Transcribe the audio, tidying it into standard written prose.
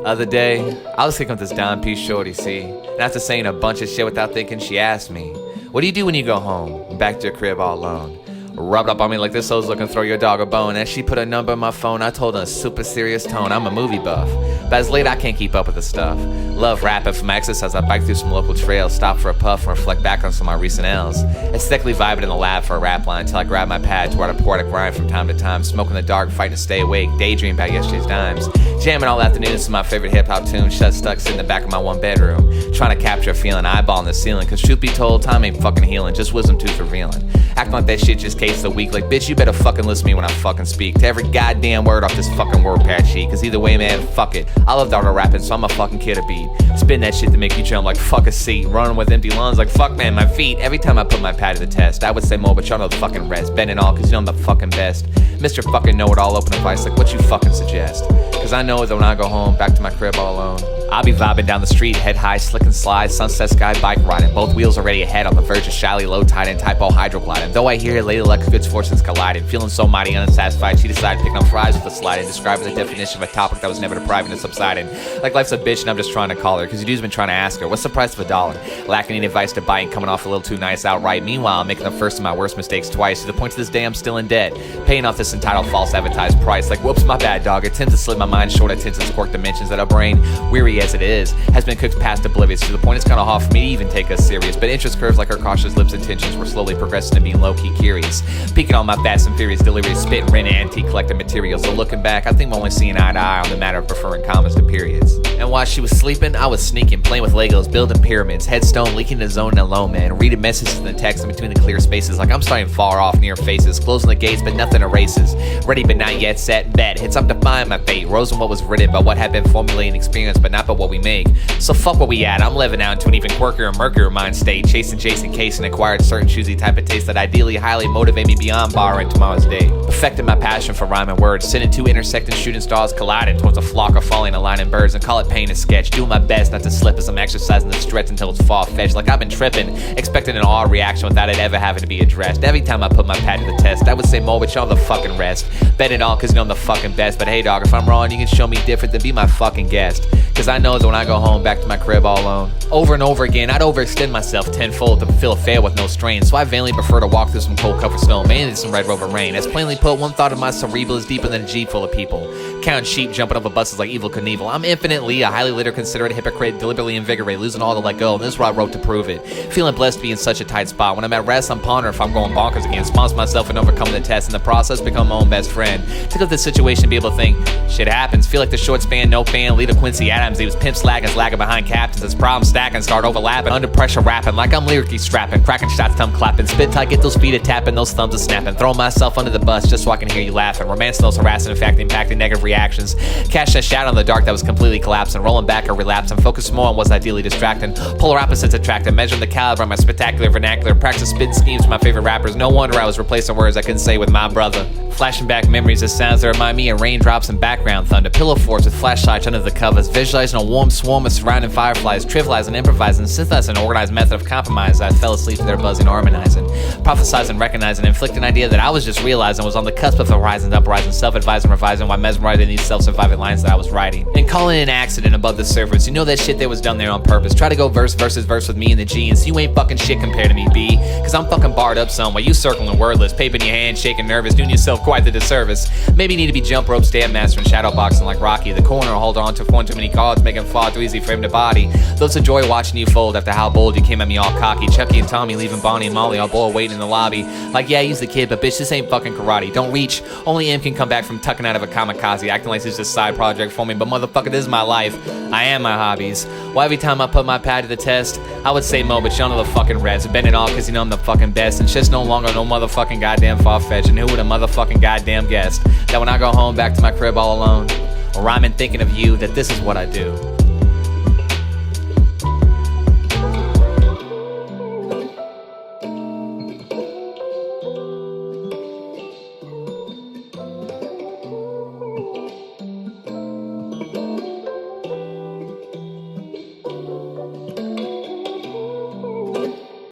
Other day, I was kicking with this dime piece shorty, see? And after saying a bunch of shit without thinking, she asked me, "What do you do when you go home? Back to your crib all alone?" Rubbed up on me like this hoe's looking to throw your dog a bone. As she put a number in my phone, I told her in a super serious tone, I'm a movie buff, but as late I can't keep up with the stuff. Love rapping for my exercise, I bike through some local trails, stop for a puff and reflect back on some of my recent L's. Aesthetically vibing in the lab for a rap line until I grab my pad to write a poetic rhyme from time to time. Smoke in the dark, fighting to stay awake, daydream about yesterday's dimes. Jamming all afternoon to my favorite hip-hop tune, shut stuck sitting in the back of my one bedroom, trying to capture a feeling, eyeballing the ceiling, cause truth be told, time ain't fucking healing, just wisdom tooth revealing. Acting like that shit just case the week, like bitch you better fucking listen to me when I fucking speak to every goddamn word off this fucking word pad sheet, cause either way man, fuck it, I love auto rapping so I'm a fucking kid a beat, spin that shit to make you jump like fuck a seat, running with empty lungs like fuck man my feet, every time I put my pad to the test, I would say more but y'all know the fucking rest, bend it all cause you know I'm the fucking best, Mr. fucking know-it-all, open advice like what you fucking suggest, cause I know that when I go home, back to my crib all alone, I'll be vibing down the street, head high, slick and slide, sunset sky, bike riding, both wheels already ahead on the verge of shyly low tide and typo hydrogliding. Though I hear Lady Luck's good fortunes colliding, feeling so mighty unsatisfied, she decided picking up fries with a slide and describing the definition of a topic that was never depriving and subsiding. Like life's a bitch and I'm just trying to call her, cause you dude's been trying to ask her, what's the price of $1? Lacking any advice to buy and coming off a little too nice outright. Meanwhile, I'm making the first of my worst mistakes twice, to the point to this day I'm still in debt, paying off this entitled false advertised price. Like whoops, my bad dog, it tends to slip my mind short of Tinson's cork dimensions that our brain, weary as it is, has been cooked past oblivious, to the point it's kinda hard for me to even take us serious, but interest curves like our cautious lips intentions were slowly progressing to being low-key curious, peeking on my fast and furious delivery, spitting rent and antique collecting materials. So looking back, I think I'm only seeing eye to eye on the matter of preferring commas to periods. And while she was sleeping, I was sneaking, playing with Legos, building pyramids, headstone, leaking the zone and alone, man, reading messages in the text in between the clear spaces, like I'm starting far off near faces, closing the gates but nothing erases, ready but not yet set, bet, it's up to find my fate, rose in what was written by what had been formulated and experienced, but not by what we make. So fuck what we at, I'm living out into an even quirkier and murkier mind state, chasing Jason Case and acquired certain choosy type of taste that ideally highly motivate me beyond borrowing tomorrow's day. Perfecting my passion for rhyming words, sending two intersecting shooting stars colliding towards a flock of falling aligning birds, and call it pain and sketch, doing my best not to slip as I'm exercising the stretch until it's far-fetched, like I've been tripping, expecting an all reaction without it ever having to be addressed. Every time I put my pad to the test, I would say more but y'all the fucking rest, bet it all cause you know I'm the fucking best, but hey dog, if I'm wrong you can show me different, then be my fucking guest, cause I know that when I go home back to my crib all alone, over and over again I'd overextend myself tenfold to fulfill a fair with no strain, so I vainly prefer to walk through some cold covered snow, mainly some Red Rover rain. As plainly put, one thought of my cerebral is deeper than a jeep full of people, counting sheep, jumping over buses like Evil Knievel. I'm infinitely a highly liter, considerate hypocrite, deliberately invigorate, losing all to let go, and this is what I wrote to prove it, feeling blessed to be in such a tight spot. When I'm at rest I'm pondering if I'm going bonkers again, sponsor myself and overcoming the test, in the process become my own best friend, took up this situation be able to think, shit happens, feel like the short span, no fan, leader Quincy Adams, he was pimp slagging, lagging behind captains, his problems stacking, start overlapping, under pressure rapping, like I'm lyrically strapping, cracking shots, thumb clapping, spit tight, get those feet a tapping, those thumbs a snapping, throw myself under the bus just so I can hear you laughing, romancing those harassing, in fact impacting negative reactions, cash that shadow in the dark that was completely collapsing, rolling back or relapsing, focus more on what's ideally distracting, polar opposites attracting, measuring the caliber on my spectacular vernacular, practice spitting schemes for my favorite rappers, no wonder I was replacing words I couldn't say with my brother, flashing back memories of sounds that remind me of raindrops and background thunder, pillow forts with flashlights under the covers, visualizing a warm swarm of surrounding fireflies, trivializing, improvising, synthesizing an organized method of compromise. I fell asleep to their buzzing, harmonizing, prophesizing, recognizing, inflicting an idea that I was just realizing was on the cusp of the horizons, uprising, self-advising, revising, while mesmerizing these self-surviving lines that I was writing, and calling it an accident above the surface. You know that shit that was done there on purpose. Try to go verse versus verse with me and the G, and see you ain't fucking shit compared to me, B, cause I'm fucking barred up some while you circling wordless, paper in your hand, shaking nervous, doing yourself quite the disservice. Maybe you need to be jump rope, stand master, and shadow boxing like Rocky, the corner, hold on to one too many cards, making far too easy for him to body. Those a joy watching you fold after how bold you came at me all cocky. Chucky and Tommy leaving Bonnie and Molly all boy waiting in the lobby. Like yeah, he's the kid, but bitch, this ain't fucking karate. Don't reach. Only M can come back from tucking out of a kamikaze, acting like it's just a side project for me. But motherfucker, this is my life. I am my hobbies. Well, every time I put my pad to the test, I would say mo, but y'all know the fucking rest. Bend it all cause you know I'm the fucking best. And shit's no longer no motherfucking goddamn far-fetched. And who would a motherfucking goddamn guessed that when I go home back to my crib all alone, or rhyming thinking of you, that this is what I do.